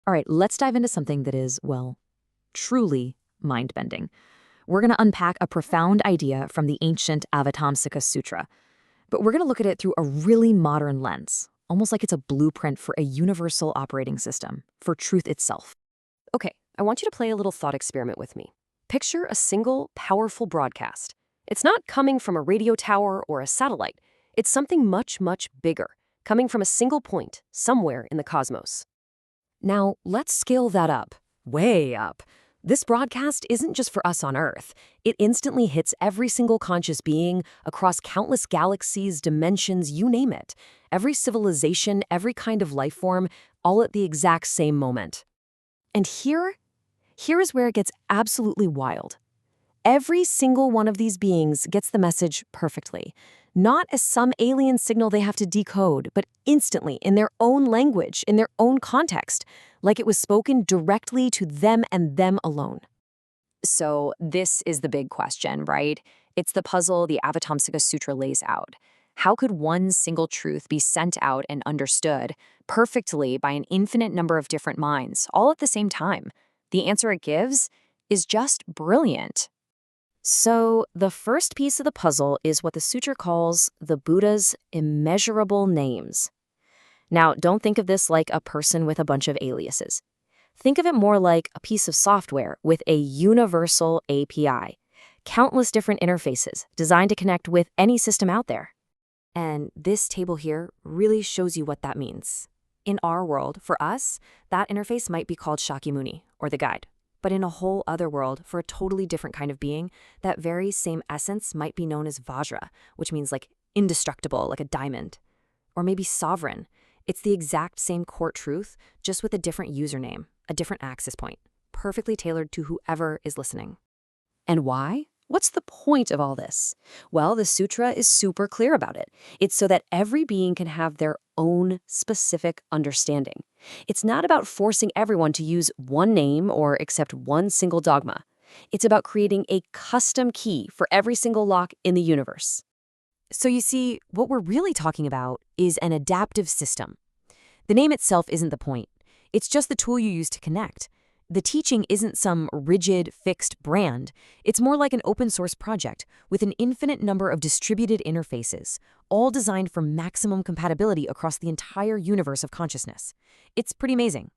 All right, let's dive into something that is, well, truly mind-bending. We're going to unpack a profound idea from the ancient Avatamsaka Sutra, but we're going to look at it through a really modern lens, almost like it's a blueprint for a universal operating system, for truth itself. Okay, I want you to play a little thought experiment with me. Picture a single, powerful broadcast. It's not coming from a radio tower or a satellite. It's something much, much bigger, coming from a single point, somewhere in the cosmos. Now, let's scale that up, way up. This broadcast isn't just for us on Earth. It instantly hits every single conscious being across countless galaxies, dimensions, you name it. Every civilization, every kind of life form, all at the exact same moment. And here is where it gets absolutely wild. Every single one of these beings gets the message perfectly, not as some alien signal they have to decode, but instantly in their own language, in their own context, like it was spoken directly to them and them alone. So this is the big question, right? It's the puzzle the Avatamsaka Sutra lays out. How could one single truth be sent out and understood perfectly by an infinite number of different minds, all at the same time? The answer it gives is just brilliant. So, the first piece of the puzzle is what the sutra calls the Buddha's immeasurable names. Now, don't think of this like a person with a bunch of aliases. Think of it more like a piece of software with a universal API, countless different interfaces designed to connect with any system out there. And this table here really shows you what that means. In our world, for us, that interface might be called Shakyamuni, or the guide. But in a whole other world, for a totally different kind of being, that very same essence might be known as Vajra, which means like indestructible, like a diamond. Or maybe sovereign. It's the exact same core truth, just with a different username, a different access point, perfectly tailored to whoever is listening. And why? What's the point of all this? Well, the sutra is super clear about it. It's so that every being can have their own specific understanding. It's not about forcing everyone to use one name or accept one single dogma. It's about creating a custom key for every single lock in the universe. So you see, what we're really talking about is an adaptive system. The name itself isn't the point. It's just the tool you use to connect. The teaching isn't some rigid, fixed brand. It's more like an open source project with an infinite number of distributed interfaces, all designed for maximum compatibility across the entire universe of consciousness. It's pretty amazing.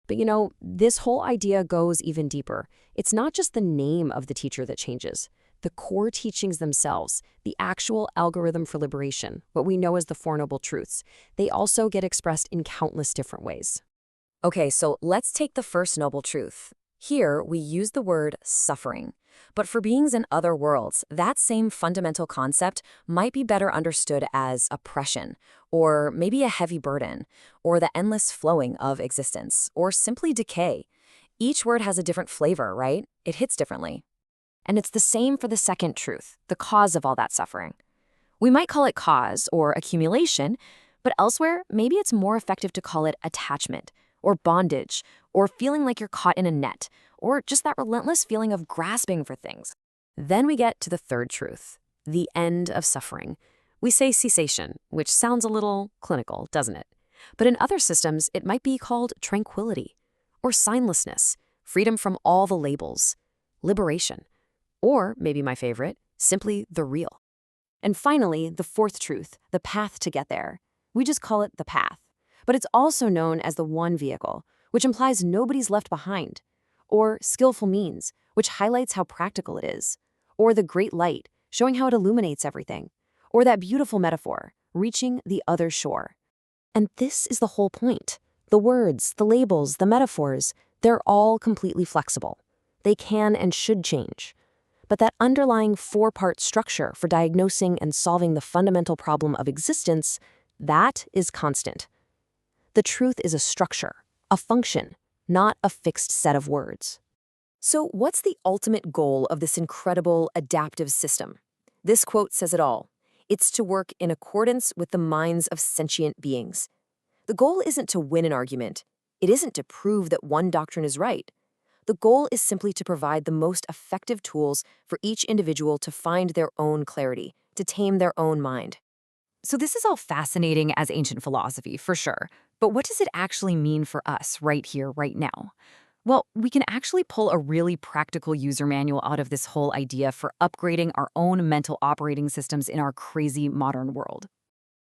But this whole idea goes even deeper. It's not just the name of the teacher that changes. The core teachings themselves, the actual algorithm for liberation, what we know as the Four Noble Truths, they also get expressed in countless different ways. Okay, so let's take the first noble truth. Here, we use the word suffering. But for beings in other worlds, that same fundamental concept might be better understood as oppression, or maybe a heavy burden, or the endless flowing of existence, or simply decay. Each word has a different flavor, right? It hits differently. And it's the same for the second truth, the cause of all that suffering. We might call it cause or accumulation, but elsewhere, maybe it's more effective to call it attachment, or bondage, or feeling like you're caught in a net, or just that relentless feeling of grasping for things. Then we get to the third truth, the end of suffering. We say cessation, which sounds a little clinical, doesn't it? But in other systems, it might be called tranquility, or signlessness, freedom from all the labels, liberation, or maybe my favorite, simply the real. And finally, the fourth truth, the path to get there. We just call it the path. But it's also known as the one vehicle, which implies nobody's left behind, or skillful means, which highlights how practical it is, or the great light, showing how it illuminates everything, or that beautiful metaphor, reaching the other shore. And this is the whole point. The words, the labels, the metaphors, they're all completely flexible. They can and should change. But that underlying four-part structure for diagnosing and solving the fundamental problem of existence, that is constant. The truth is a structure, a function, not a fixed set of words. So what's the ultimate goal of this incredible adaptive system? This quote says it all. It's to work in accordance with the minds of sentient beings. The goal isn't to win an argument. It isn't to prove that one doctrine is right. The goal is simply to provide the most effective tools for each individual to find their own clarity, to tame their own mind. So this is all fascinating as ancient philosophy, for sure. But what does it actually mean for us right here, right now? Well, we can actually pull a really practical user manual out of this whole idea for upgrading our own mental operating systems in our crazy modern world.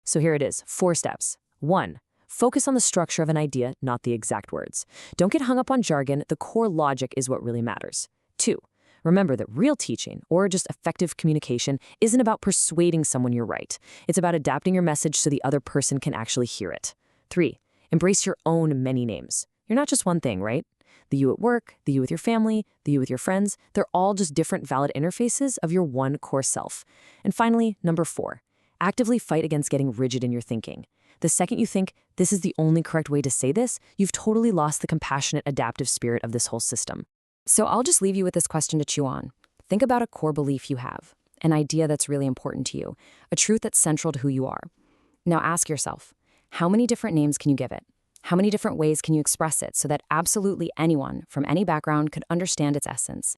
So here it is, 4 steps. 1. Focus on the structure of an idea, not the exact words. Don't get hung up on jargon, the core logic is what really matters. 2. Remember that real teaching, or just effective communication, isn't about persuading someone you're right. It's about adapting your message so the other person can actually hear it. 3. Embrace your own many names. You're not just one thing, right? The you at work, the you with your family, the you with your friends, they're all just different valid interfaces of your one core self. And finally, number 4, actively fight against getting rigid in your thinking. The second you think, this is the only correct way to say this, you've totally lost the compassionate, adaptive spirit of this whole system. So I'll just leave you with this question to chew on. Think about a core belief you have, an idea that's really important to you, a truth that's central to who you are. Now ask yourself, how many different names can you give it? How many different ways can you express it so that absolutely anyone from any background could understand its essence?